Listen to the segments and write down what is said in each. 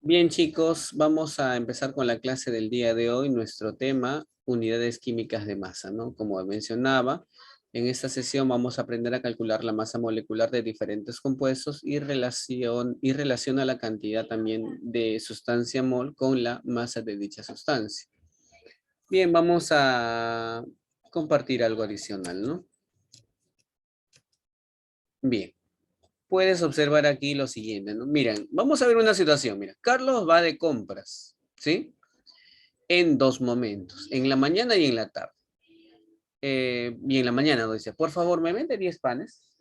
Bien, chicos, vamos a empezar con la clase del día de hoy. Nuestro tema, unidades químicas de masa, ¿no? Como mencionaba, en esta sesión vamos a aprender a calcular la masa molecular de diferentes compuestos y relaciona la cantidad también de sustancia mol con la masa de dicha sustancia. Bien, vamos a compartir algo adicional, ¿no? Bien. Puedes observar aquí lo siguiente, ¿no? Miren, vamos a ver una situación. Mira, Carlos va de compras, ¿sí? En dos momentos, en la mañana y en la tarde. Y en la mañana, ¿no? Dice, por favor, me vende 10 panes.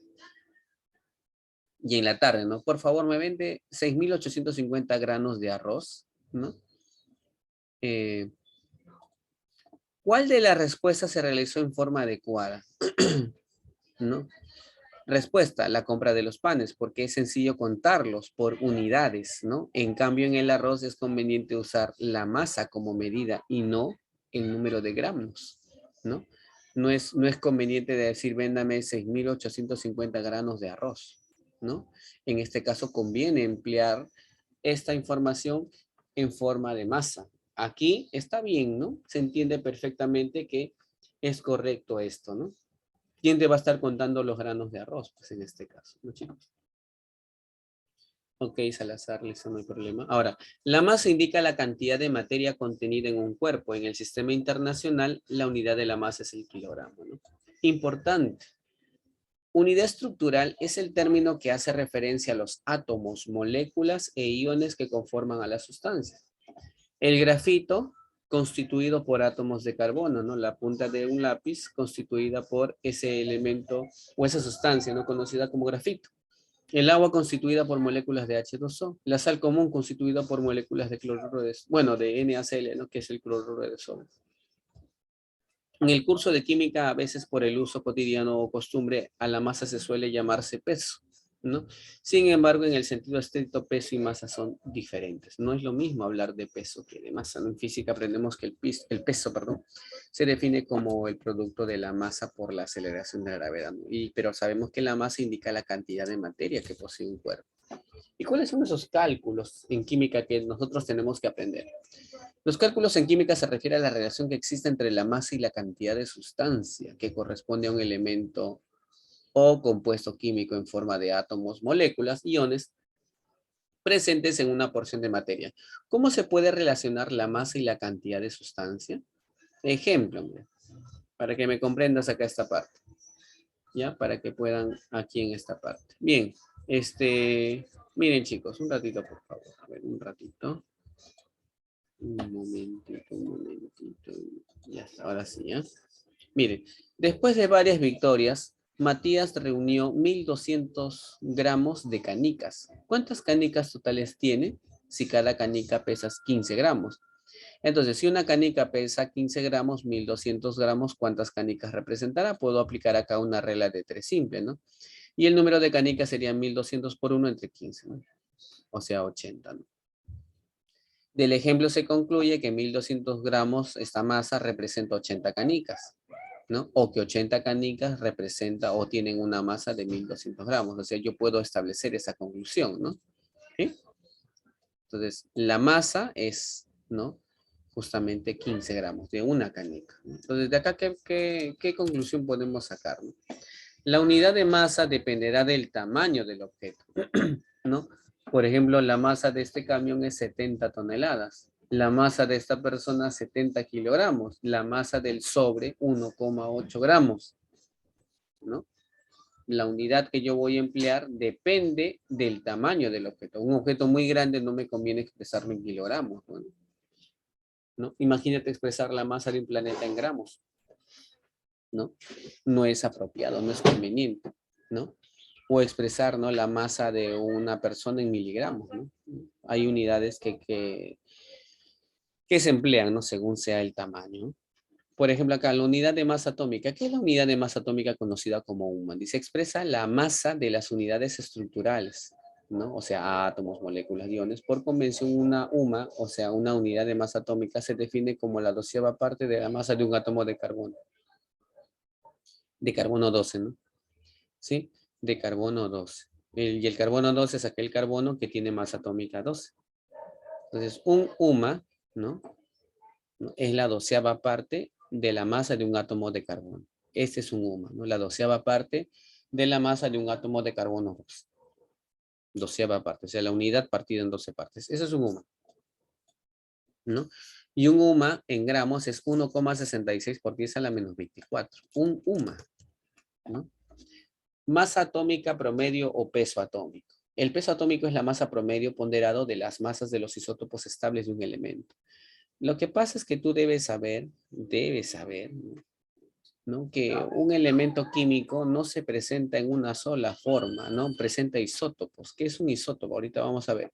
Y en la tarde, ¿no? Por favor, me vende 6.850 granos de arroz, ¿no? Eh, ¿Cuál de las respuestas se realizó en forma adecuada? ¿No? Respuesta, la compra de los panes, porque es sencillo contarlos por unidades, ¿no? En cambio, en el arroz es conveniente usar la masa como medida y no el número de gramos, ¿no? No es conveniente decir, véndame 6.850 granos de arroz, ¿no? En este caso, conviene emplear esta información en forma de masa. Aquí está bien, ¿no? Se entiende perfectamente que es correcto esto, ¿no? ¿Quién te va a estar contando los granos de arroz? Pues en este caso, ¿no, chicos? Ok, Salazar, listo, no hay problema. Ahora, la masa indica la cantidad de materia contenida en un cuerpo. En el sistema internacional, la unidad de la masa es el kilogramo, ¿no? Importante. Unidad estructural es el término que hace referencia a los átomos, moléculas e iones que conforman a la sustancia. El grafito, constituido por átomos de carbono, ¿no? La punta de un lápiz constituida por ese elemento o esa sustancia, ¿no? Conocida como grafito. El agua constituida por moléculas de H2O. La sal común constituida por moléculas de cloruro de, bueno, de NaCl, ¿no? Que es el cloruro de sodio. En el curso de química, a veces por el uso cotidiano o costumbre, a la masa se suele llamarse peso, ¿no? Sin embargo, en el sentido estricto, peso y masa son diferentes. No es lo mismo hablar de peso que de masa, ¿no? En física aprendemos que el peso, perdón, se define como el producto de la masa por la aceleración de la gravedad, ¿no? Pero sabemos que la masa indica la cantidad de materia que posee un cuerpo. ¿Y cuáles son esos cálculos en química que nosotros tenemos que aprender? Los cálculos en química se refieren a la relación que existe entre la masa y la cantidad de sustancia que corresponde a un elemento o compuesto químico en forma de átomos, moléculas, iones presentes en una porción de materia. ¿Cómo se puede relacionar la masa y la cantidad de sustancia? Ejemplo, mira, para que me comprendas acá esta parte, ¿ya? Para que puedan aquí en esta parte. Bien, miren chicos, un ratito por favor, a ver, un ratito. Un momentito. Ya está, ahora sí, ¿ya? Mire, después de varias victorias, Matías reunió 1.200 gramos de canicas. ¿Cuántas canicas totales tiene? Si cada canica pesa 15 gramos. Entonces, si una canica pesa 15 gramos, 1.200 gramos, ¿cuántas canicas representará? Puedo aplicar acá una regla de 3 simple, ¿no? Y el número de canicas sería 1.200 por 1 entre 15, ¿no? O sea, 80, ¿no? Del ejemplo se concluye que 1.200 gramos, esta masa representa 80 canicas, ¿no? O que 80 canicas representa o tienen una masa de 1.200 gramos. O sea, yo puedo establecer esa conclusión, ¿no? ¿Sí? Entonces, la masa es, ¿no? Justamente 15 gramos de una canica. Entonces, de acá, ¿qué conclusión podemos sacar, ¿no? La unidad de masa dependerá del tamaño del objeto, ¿no? Por ejemplo, la masa de este camión es 70 toneladas. La masa de esta persona 70 kilogramos. La masa del sobre 1,8 gramos, ¿no? La unidad que yo voy a emplear depende del tamaño del objeto. Un objeto muy grande no me conviene expresarlo en kilogramos, ¿no? Imagínate expresar la masa de un planeta en gramos, ¿no? No es apropiado, no es conveniente, ¿no? O expresar, ¿no? La masa de una persona en miligramos, ¿no? Hay unidades que se emplean, ¿no? Según sea el tamaño. Por ejemplo, acá la unidad de masa atómica. ¿Qué es la unidad de masa atómica conocida como UMA? Dice, expresa la masa de las unidades estructurales, ¿no? O sea, átomos, moléculas, iones. Por convención, una UMA, o sea, una unidad de masa atómica, se define como la 12ª parte de la masa de un átomo de carbono. De carbono 12, ¿no? ¿Sí? De carbono 12. Y el carbono 12 es aquel carbono que tiene masa atómica 12. Entonces, un UMA, ¿no? Es la 12ª parte de la masa de un átomo de carbono. Este es un UMA, ¿no? La 12ª parte de la masa de un átomo de carbono. 12ª parte, o sea, la unidad partida en 12 partes. Eso es un UMA, ¿no? Y un UMA en gramos es 1,66 por 10 a la menos 24. Un UMA, ¿no? Masa atómica promedio o peso atómico. El peso atómico es la masa promedio ponderado de las masas de los isótopos estables de un elemento. Lo que pasa es que tú debes saber, ¿no? Que un elemento químico no se presenta en una sola forma, ¿no? Presenta isótopos. ¿Qué es un isótopo? Ahorita vamos a ver.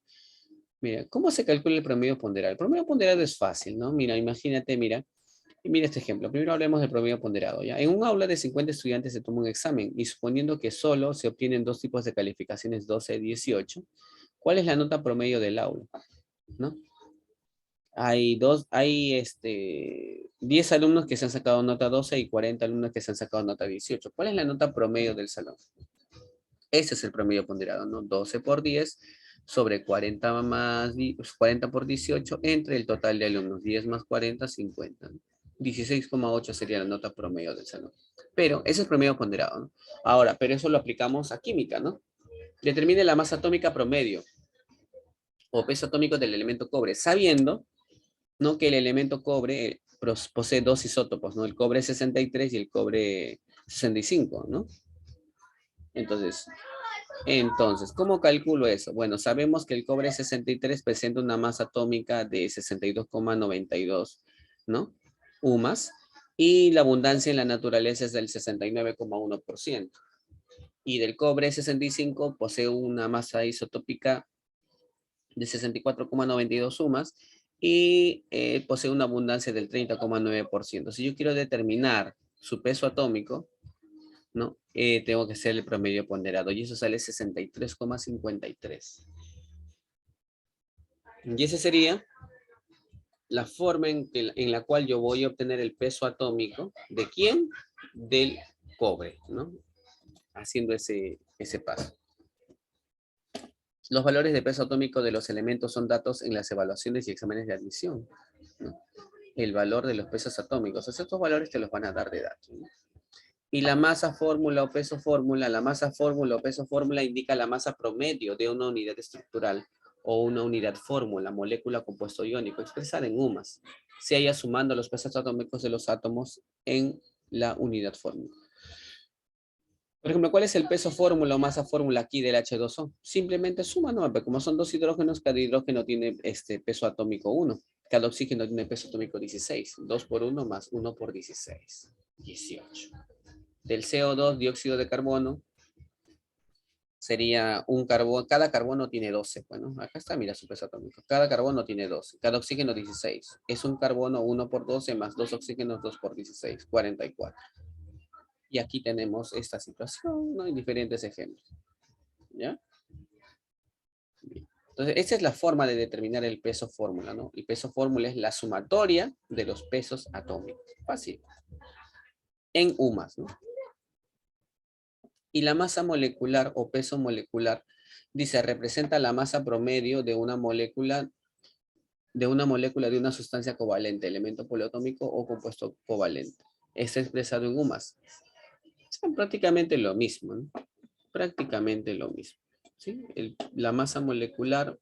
Mira, ¿cómo se calcula el promedio ponderado? El promedio ponderado es fácil, ¿no? Mira, imagínate, mira. Y mira este ejemplo. Primero hablemos del promedio ponderado, ¿ya? En un aula de 50 estudiantes se toma un examen y suponiendo que solo se obtienen dos tipos de calificaciones 12 y 18, ¿cuál es la nota promedio del aula? ¿No? Hay 10 alumnos que se han sacado nota 12 y 40 alumnos que se han sacado nota 18. ¿Cuál es la nota promedio del salón? Ese es el promedio ponderado, ¿no? 12 por 10 sobre 40 más 40 por 18 entre el total de alumnos. 10 más 40, 50. 16,8 sería la nota promedio del salón. Pero ese es el promedio ponderado, ¿no? Ahora, pero eso lo aplicamos a química, ¿no? Determine la masa atómica promedio o peso atómico del elemento cobre, sabiendo, ¿no? Que el elemento cobre posee dos isótopos, ¿no? El cobre 63 y el cobre 65, ¿no? Entonces, ¿cómo calculo eso? Bueno, sabemos que el cobre 63 presenta una masa atómica de 62,92, ¿no? UMAS, y la abundancia en la naturaleza es del 69,1%. Y del cobre 65 posee una masa isotópica de 64,92 UMAS y posee una abundancia del 30,9%. Si yo quiero determinar su peso atómico, ¿no? Tengo que hacer el promedio ponderado y eso sale 63,53. Y esa sería la forma en la cual yo voy a obtener el peso atómico. ¿De quién? Del cobre, ¿no? Haciendo ese paso. Los valores de peso atómico de los elementos son datos en las evaluaciones y exámenes de admisión, ¿no? El valor de los pesos atómicos. Estos valores te los van a dar de datos, ¿no? Y la masa fórmula o peso fórmula, la masa fórmula o peso fórmula indica la masa promedio de una unidad estructural o una unidad fórmula, molécula, compuesto iónico, expresada en UMAS. Se halla sumando los pesos atómicos de los átomos en la unidad fórmula. Por ejemplo, ¿cuál es el peso fórmula o masa fórmula aquí del H2O? Simplemente suma, ¿no? Como son dos hidrógenos, cada hidrógeno tiene peso atómico 1. Cada oxígeno tiene peso atómico 16. 2 por 1 más 1 por 16. 18. Del CO2, dióxido de carbono, sería un carbono, cada carbono tiene 12. Bueno, acá está, mira su peso atómico. Cada carbono tiene 12, cada oxígeno 16. Es un carbono 1 por 12 más 2 oxígenos 2 por 16, 44. Y aquí tenemos esta situación, ¿no? En diferentes ejemplos. ¿Ya? Bien. Entonces, esta es la forma de determinar el peso fórmula, ¿no? El peso fórmula es la sumatoria de los pesos atómicos. Fácil. En UMAS, ¿no? Y la masa molecular o peso molecular, dice, representa la masa promedio de una molécula de una sustancia covalente, elemento poliatómico o compuesto covalente. Está expresado en UMAS. Son prácticamente lo mismo, ¿no? Prácticamente lo mismo. ¿Sí? La masa molecular,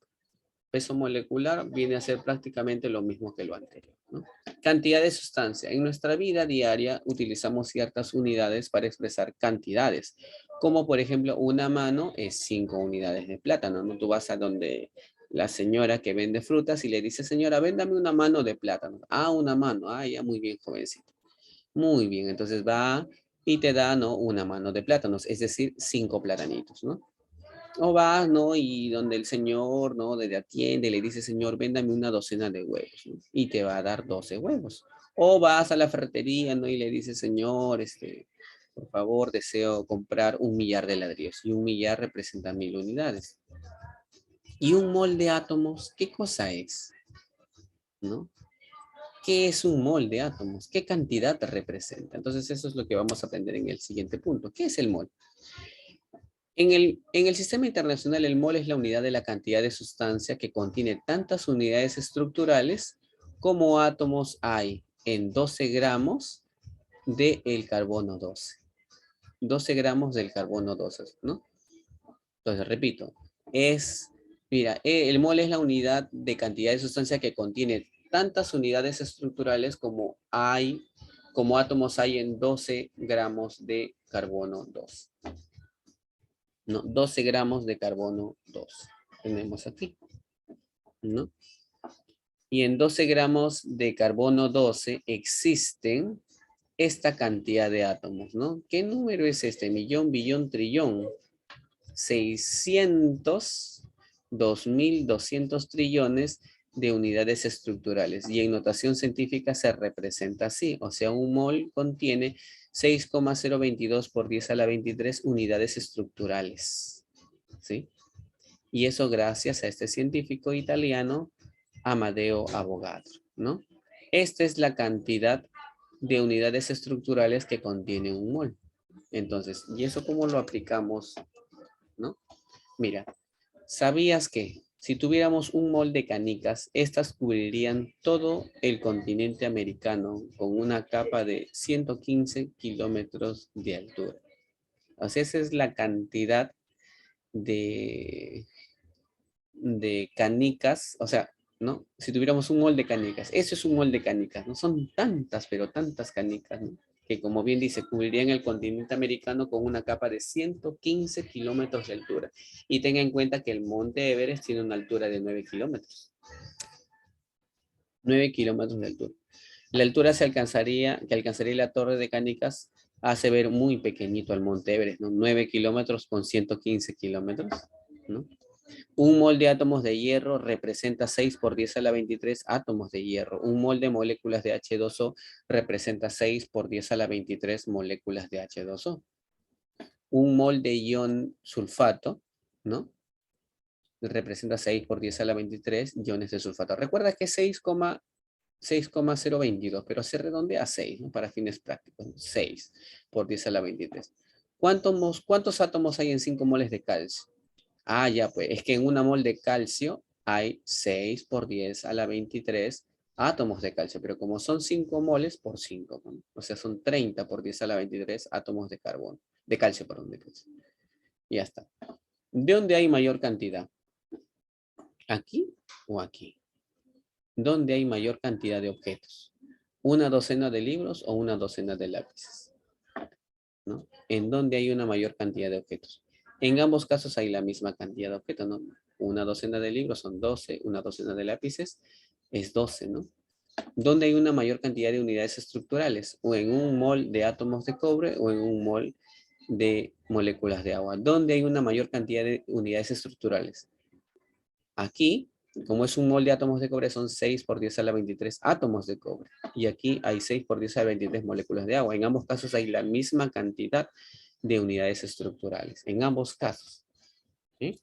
peso molecular, viene a ser prácticamente lo mismo que lo anterior, ¿no? Cantidad de sustancia. En nuestra vida diaria utilizamos ciertas unidades para expresar cantidades, como por ejemplo una mano es 5 unidades de plátano, ¿no? Tú vas a donde la señora que vende frutas y le dice, señora, véndame una mano de plátano. Ah, una mano. Ah, ya, muy bien, jovencito. Muy bien, entonces va y te da, ¿no? Una mano de plátanos, es decir, 5 platanitos, ¿no? O vas, ¿no? Y donde el señor, ¿no? Desde atiende, le dice, señor, véndame una docena de huevos, ¿no? Y te va a dar 12 huevos. O vas a la ferretería, ¿no? Y le dice, señor, por favor, deseo comprar 1.000.000 de ladrillos. Y 1.000.000 representa 1.000 unidades. Y un mol de átomos, ¿qué cosa es? ¿No? ¿Qué es un mol de átomos? ¿Qué cantidad representa? Entonces, eso es lo que vamos a aprender en el siguiente punto. ¿Qué es el mol? En el sistema internacional, el mol es la unidad de la cantidad de sustancia que contiene tantas unidades estructurales como átomos hay en 12 gramos del carbono 12. 12 gramos del carbono 12, ¿no? Entonces, repito, mira, el mol es la unidad de cantidad de sustancia que contiene tantas unidades estructurales como átomos hay en 12 gramos de carbono 2. No, 12 gramos de carbono 2. Tenemos aquí, ¿no? Y en 12 gramos de carbono 12 existen esta cantidad de átomos, ¿no? ¿Qué número es este? Millón, billón, trillón. 600, 2.200 trillones de unidades estructurales. Y en notación científica se representa así. O sea, un mol contiene 6,022 por 10 a la 23 unidades estructurales. ¿Sí? Y eso gracias a este científico italiano, Amadeo Avogadro, ¿no? Esta es la cantidad de unidades estructurales que contiene un mol. Entonces, ¿y eso cómo lo aplicamos, no? Mira, ¿sabías que si tuviéramos un mol de canicas, estas cubrirían todo el continente americano con una capa de 115 kilómetros de altura? O sea, esa es la cantidad de canicas, o sea, ¿no? Si tuviéramos un mol de canicas, eso es un mol de canicas, ¿no? Son tantas, pero tantas canicas, ¿no? Que como bien dice, cubrirían el continente americano con una capa de 115 kilómetros de altura. Y tenga en cuenta que el monte Everest tiene una altura de 9 kilómetros. 9 kilómetros de altura. La altura que alcanzaría la torre de Canicas hace ver muy pequeñito al monte Everest, ¿no? 9 kilómetros con 115 kilómetros, ¿no? Un mol de átomos de hierro representa 6 por 10 a la 23 átomos de hierro. Un mol de moléculas de H2O representa 6 por 10 a la 23 moléculas de H2O. Un mol de ion sulfato, ¿no? Representa 6 por 10 a la 23 iones de sulfato. Recuerda que es 6,022, pero se redondea a 6, ¿no? Para fines prácticos. 6 por 10 a la 23. ¿Cuántos átomos hay en 5 moles de calcio? Ah, ya, pues es que en una mol de calcio hay 6 por 10 a la 23 átomos de calcio, pero como son 5 moles por 5, ¿no? O sea, son 30 por 10 a la 23 átomos de carbono, de calcio, perdón, de calcio. Ya está. ¿De dónde hay mayor cantidad? ¿Aquí o aquí? ¿Dónde hay mayor cantidad de objetos? ¿Una docena de libros o una docena de lápices? ¿No? ¿En dónde hay una mayor cantidad de objetos? En ambos casos hay la misma cantidad de objetos, ¿no? Una docena de libros son 12, una docena de lápices es 12, ¿no? ¿Dónde hay una mayor cantidad de unidades estructurales? ¿O en un mol de átomos de cobre o en un mol de moléculas de agua? ¿Dónde hay una mayor cantidad de unidades estructurales? Aquí, como es un mol de átomos de cobre, son 6 por 10 a la 23 átomos de cobre. Y aquí hay 6 por 10 a la 23 moléculas de agua. En ambos casos hay la misma cantidad de unidades estructurales. En ambos casos. ¿Sí?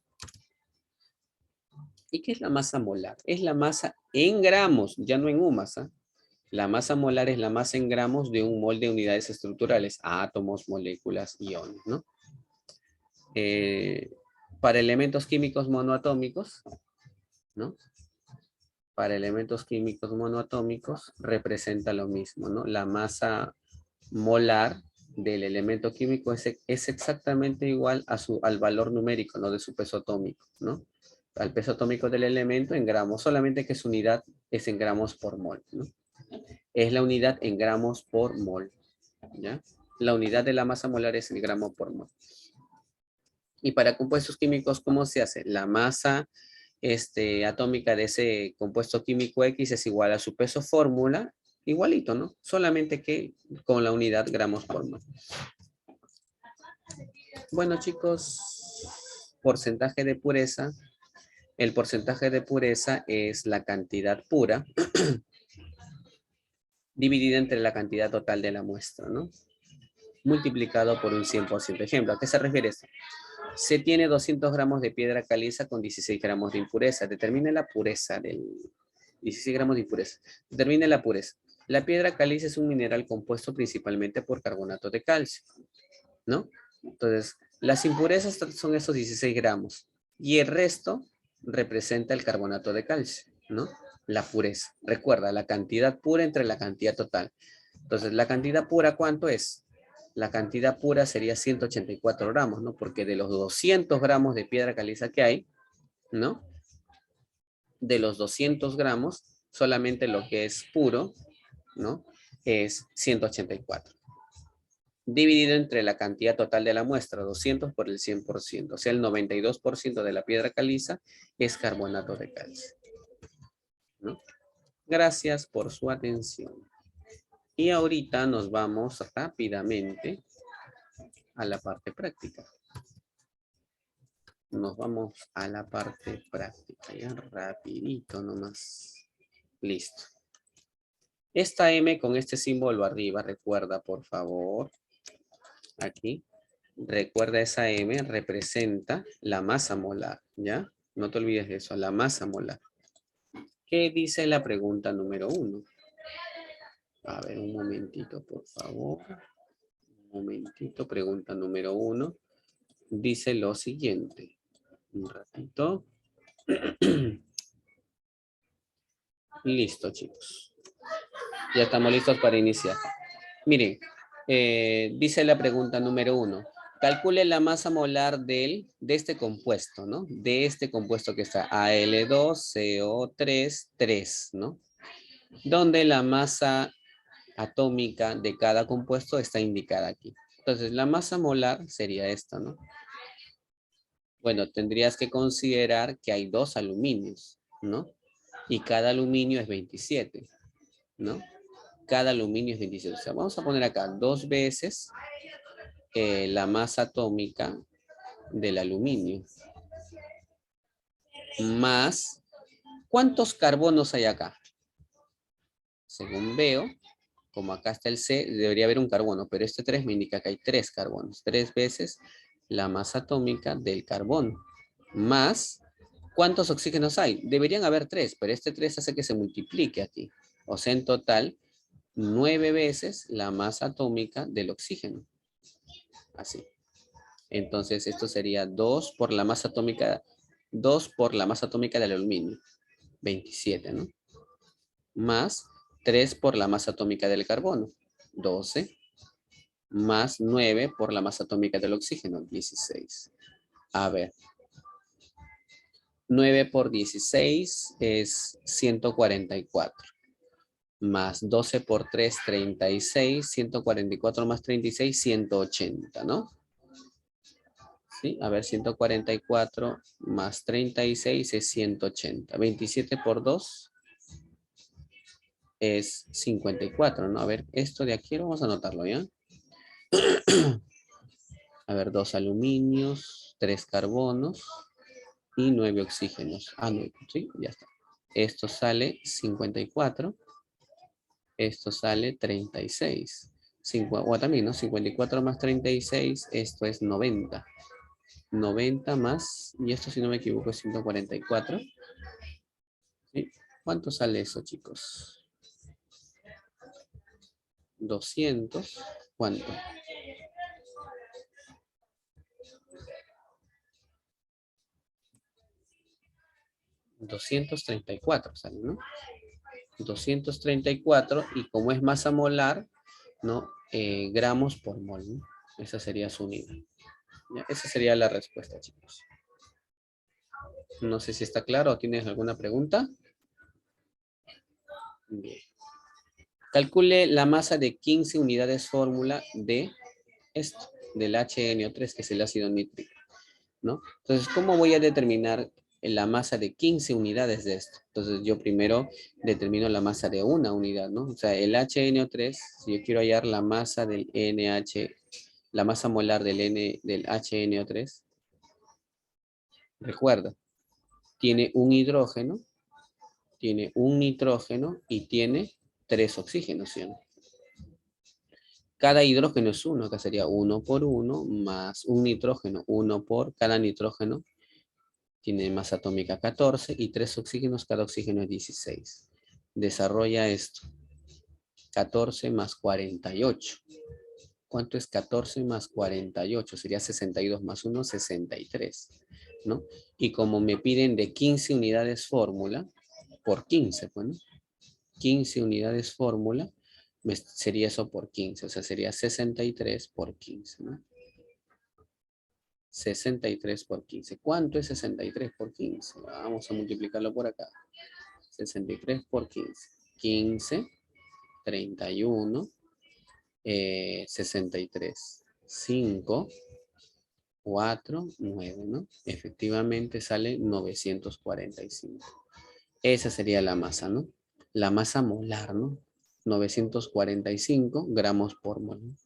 ¿Y qué es la masa molar? Es la masa en gramos, ya no en UMAS. ¿Ah? La masa molar es la masa en gramos de un mol de unidades estructurales, átomos, moléculas, iones, ¿no? Para elementos químicos monoatómicos, ¿no? Para elementos químicos monoatómicos representa lo mismo, ¿no? La masa molar del elemento químico es exactamente igual al valor numérico, ¿no? De su peso atómico, ¿no? Al peso atómico del elemento en gramos, solamente que su unidad es en gramos por mol, ¿no? Es la unidad en gramos por mol, ¿ya? La unidad de la masa molar es el gramo por mol. Y para compuestos químicos, ¿cómo se hace? La masa atómica de ese compuesto químico X es igual a su peso fórmula, igualito, ¿no? Solamente que con la unidad gramos por mol. Bueno, chicos, porcentaje de pureza. El porcentaje de pureza es la cantidad pura dividida entre la cantidad total de la muestra, ¿no? Multiplicado por un 100%. Ejemplo, ¿a qué se refiere esto? Se tiene 200 gramos de piedra caliza con 16 gramos de impureza. Determine la pureza del 16 gramos de impureza. Determine la pureza. La piedra caliza es un mineral compuesto principalmente por carbonato de calcio, ¿no? Entonces, Las impurezas son esos 16 gramos. Y el resto representa el carbonato de calcio, ¿no? La pureza. Recuerda, la cantidad pura entre la cantidad total. Entonces, ¿la cantidad pura cuánto es? La cantidad pura sería 184 gramos, ¿no? Porque de los 200 gramos de piedra caliza que hay, ¿no? De los 200 gramos, solamente lo que es puro, ¿no? Es 184. Dividido entre la cantidad total de la muestra, 200 por el 100%. O sea, el 92% de la piedra caliza es carbonato de calcio, ¿no? Gracias por su atención. Y ahorita nos vamos rápidamente a la parte práctica. Nos vamos a la parte práctica, ya rapidito nomás. Listo. Esta M con este símbolo arriba, recuerda por favor, aquí, recuerda esa M representa la masa molar, ¿ya? No te olvides de eso, la masa molar. ¿Qué dice la pregunta número 1? A ver, un momentito, por favor. Un momentito, pregunta número 1. Dice lo siguiente. Un ratito. Listo, chicos. Ya estamos listos para iniciar. Miren, dice la pregunta número 1. Calcule la masa molar de este compuesto, ¿no? De este compuesto que está Al2CO3, 3, ¿no? Donde la masa atómica de cada compuesto está indicada aquí. Entonces, la masa molar sería esta, ¿no? Bueno, tendrías que considerar que hay 2 aluminios, ¿no? Y cada aluminio es 27, ¿no? Cada aluminio es 27. O sea, vamos a poner acá 2 veces la masa atómica del aluminio. Más, ¿cuántos carbonos hay acá? Según veo, como acá está el C, debería haber un carbono, pero este 3 me indica que hay 3 carbonos. 3 veces la masa atómica del carbono. Más, ¿cuántos oxígenos hay? Deberían haber 3, pero este 3 hace que se multiplique aquí. O sea, en total, 9 veces la masa atómica del oxígeno. Así. Entonces, esto sería 2 por la masa atómica, 2 por la masa atómica del aluminio. 27, ¿no? Más 3 por la masa atómica del carbono. 12. Más 9 por la masa atómica del oxígeno. 16. A ver. 9 por 16 es 144. Más 12 por 3, 36. 144 más 36, 180, ¿no? ¿Sí? A ver, 144 más 36 es 180. 27 por 2 es 54, ¿no? A ver, esto de aquí vamos a anotarlo, ¿ya? A ver, 2 aluminios, 3 carbonos y 9 oxígenos. Ah, no, sí, ya está. Esto sale 54. Esto sale 36. O también, ¿no? 54 más 36, esto es 90. 90 más, y esto si no me equivoco es 144. ¿Sí? ¿Cuánto sale eso, chicos? 200. ¿Cuánto? 234 sale, ¿no? 234 y como es masa molar, ¿no? Gramos por mol, ¿no? Esa sería su unidad. ¿Ya? Esa sería la respuesta, chicos. No sé si está claro o tienes alguna pregunta. Bien. Calcule la masa de 15 unidades fórmula de esto, del HNO3, que es el ácido nítrico, ¿no? Entonces, ¿cómo voy a determinar la masa de 15 unidades de esto? Entonces, yo primero determino la masa de una unidad, ¿no? O sea, el HNO3, si yo quiero hallar la masa del NH, la masa molar del HNO3, recuerda, tiene un hidrógeno, tiene un nitrógeno y tiene 3 oxígenos, ¿sí? Cada hidrógeno es 1, que sería 1 por 1 más un nitrógeno, 1 por cada nitrógeno. Tiene masa atómica 14 y 3 oxígenos, cada oxígeno es 16. Desarrolla esto. 14 más 48. ¿Cuánto es 14 más 48? Sería 62 más 1, 63, ¿no? Y como me piden de 15 unidades fórmula, por 15, pues, ¿no? 15 unidades fórmula, sería eso por 15, o sea, sería 63 por 15, ¿no? 63 por 15. ¿Cuánto es 63 por 15? Vamos a multiplicarlo por acá. 63 por 15. 15, 31, 63. 5, 4, 9, ¿no? Efectivamente sale 945. Esa sería la masa, ¿no? La masa molar, ¿no? 945 gramos por mol, ¿no?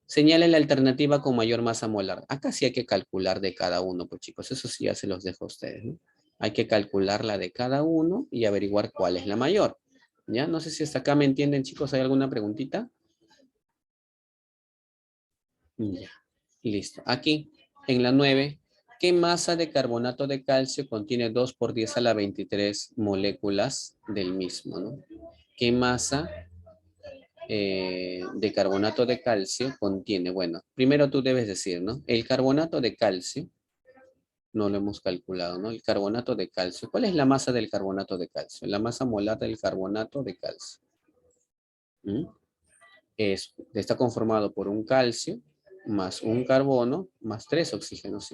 Señale la alternativa con mayor masa molar. Acá sí hay que calcular de cada uno, pues chicos, eso sí ya se los dejo a ustedes, ¿no? Hay que calcular la de cada uno y averiguar cuál es la mayor. ¿Ya? No sé si hasta acá me entienden, chicos. ¿Hay alguna preguntita? Ya. Listo. Aquí, en la 9, ¿qué masa de carbonato de calcio contiene 2 por 10 a la 23 moléculas del mismo, ¿no? ¿Qué masa de carbonato de calcio contiene? Bueno, primero tú debes decir, ¿no? El carbonato de calcio, no lo hemos calculado, ¿no? El carbonato de calcio. ¿Cuál es la masa del carbonato de calcio? La masa molar del carbonato de calcio. ¿Mm? Está conformado por un calcio más un carbono más 3 oxígenos.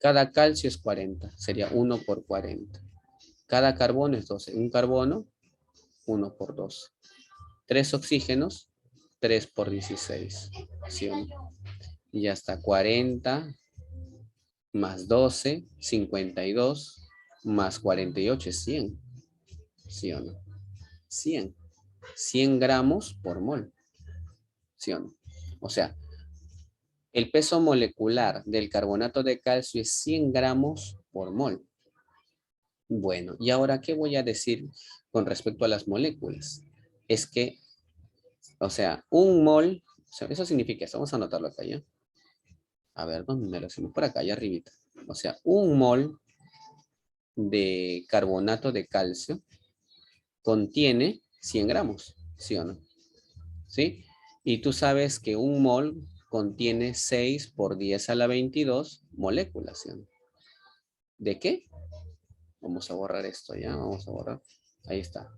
Cada calcio es 40, sería 1 por 40. Cada carbono es 12. Un carbono, 1 por 2. 3 oxígenos, 3 por 16. ¿Sí o no? Y ya está 40 más 12, 52 más 48 es 100. ¿Sí o no? 100. 100 gramos por mol. ¿Sí o no? O sea, el peso molecular del carbonato de calcio es 100 gramos por mol. Bueno, y ahora, ¿qué voy a decir con respecto a las moléculas? Es que, o sea, un mol, o sea, eso significa esto, vamos a anotarlo acá, ¿ya? A ver, ¿dónde me lo hacemos? Por acá, allá arribita. O sea, un mol de carbonato de calcio contiene 100 gramos, ¿sí o no? ¿Sí? Y tú sabes que un mol contiene 6 por 10 a la 22 moléculas, ¿sí o no? ¿De qué? Vamos a borrar esto, ¿ya? Vamos a borrar. Ahí está.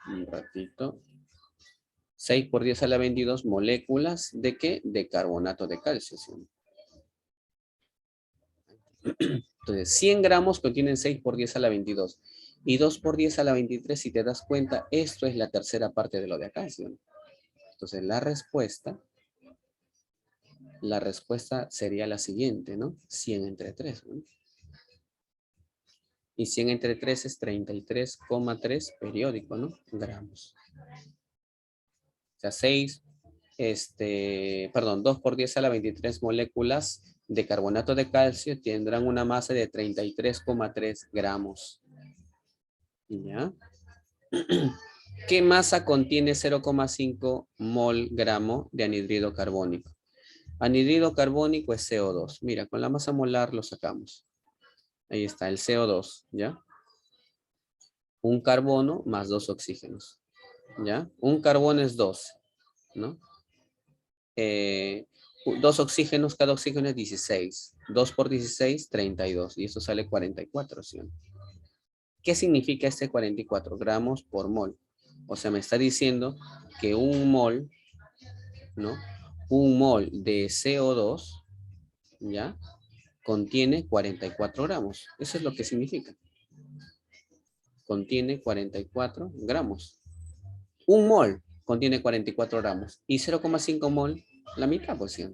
Un ratito. 6 por 10 a la 22 moléculas ¿de qué? De carbonato de calcio, ¿sí? Entonces, 100 gramos contienen 6 por 10 a la 22. Y 2 por 10 a la 23, si te das cuenta, esto es la tercera parte de lo de acá, ¿sí? Entonces, la respuesta sería la siguiente, ¿no? 100 entre 3, ¿no? Y 100 entre 3 es 33,3 periódico, ¿no? Gramos. O sea, 2 por 10 a la 23 moléculas de carbonato de calcio tendrán una masa de 33,3 gramos. ¿Ya? ¿Qué masa contiene 0,5 mol gramo de anhidrido carbónico? Anhidrido carbónico es CO2. Mira, con la masa molar lo sacamos. Ahí está, el CO2, ¿ya? Un carbono más 2 oxígenos, ¿ya? Un carbono es 2, ¿no? 2 oxígenos, cada oxígeno es 16. 2 por 16, 32. Y eso sale 44, ¿sí? ¿Qué significa este 44 gramos por mol? O sea, me está diciendo que un mol, ¿no? Un mol de CO2, ¿ya? Contiene 44 gramos. Eso es lo que significa. Contiene 44 gramos. Un mol contiene 44 gramos. Y 0,5 mol, la mitad, pues, ¿sí?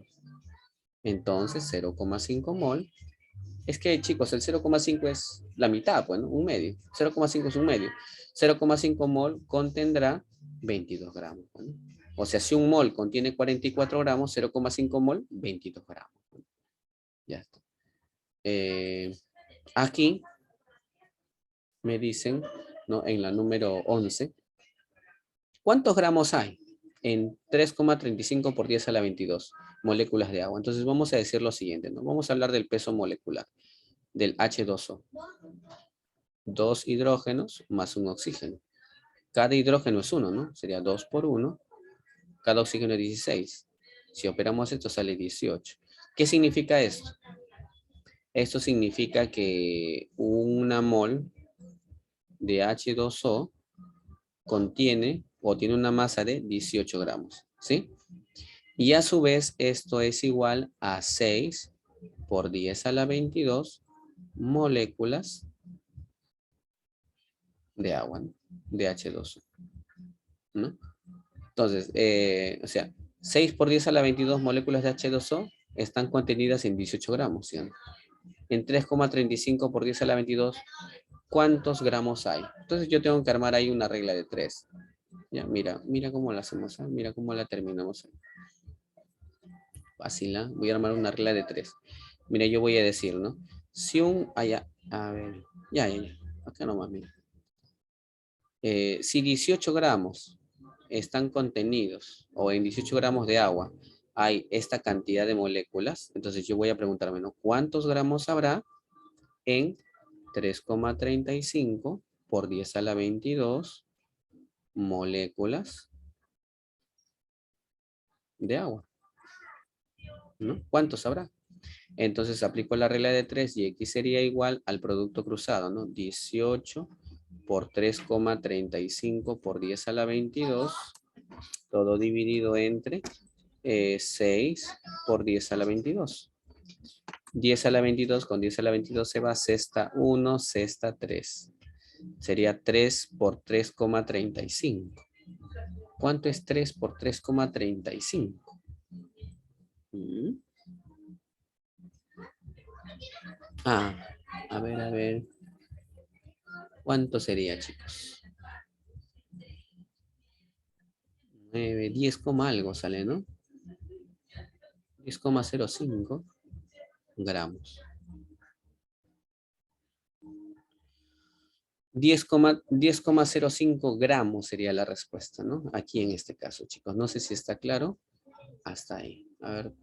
Entonces, 0,5 mol. Es que, chicos, el 0,5 es la mitad, pues, ¿no? Un medio. 0,5 es un medio. 0,5 mol contendrá 22 gramos. ¿No? O sea, si un mol contiene 44 gramos, 0,5 mol, 22 gramos. Ya está. Aquí me dicen, ¿no? En la número 11, ¿cuántos gramos hay? En 3,35 por 10 a la 22 moléculas de agua. Entonces vamos a decir lo siguiente, ¿no? Vamos a hablar del peso molecular del H2O. 2 hidrógenos más un oxígeno. Cada hidrógeno es 1, ¿no? Sería 2 por 1. Cada oxígeno es 16. Si operamos esto sale 18. ¿Qué significa esto? Esto significa que una mol de H2O contiene o tiene una masa de 18 gramos, ¿sí? Y a su vez esto es igual a 6 por 10 a la 22 moléculas de agua, ¿no? De H2O, ¿no? Entonces, o sea, 6 por 10 a la 22 moléculas de H2O están contenidas en 18 gramos, ¿sí? En 3,35 por 10 a la 22, ¿cuántos gramos hay? Entonces yo tengo que armar ahí una regla de 3. Ya, mira cómo la hacemos, ¿eh? Mira cómo la terminamos. Fácil, ¿eh? Voy a armar una regla de 3. Mira, yo voy a decir, ¿no? Si un, allá, a ver, ya, acá nomás, mira. Si 18 gramos están contenidos, o en 18 gramos de agua hay esta cantidad de moléculas, entonces yo voy a preguntarme, ¿no? ¿Cuántos gramos habrá en 3,35 por 10 a la 22 moléculas de agua? ¿No? ¿Cuántos habrá? Entonces aplico la regla de 3 y X sería igual al producto cruzado, ¿no? 18 por 3,35 por 10 a la 22, todo dividido entre 6 por 10 a la 22. 10 a la 22 con 10 a la 22 se va cesta 1, cesta 3. Sería 3 por 3,35. ¿Cuánto es 3 por 3,35? Ah, a ver. ¿Cuánto sería, chicos? 9, 10, algo sale, ¿no? 10,05 gramos. 10,05 gramos sería la respuesta, ¿no? Aquí en este caso, chicos. No sé si está claro. Hasta ahí. A ver,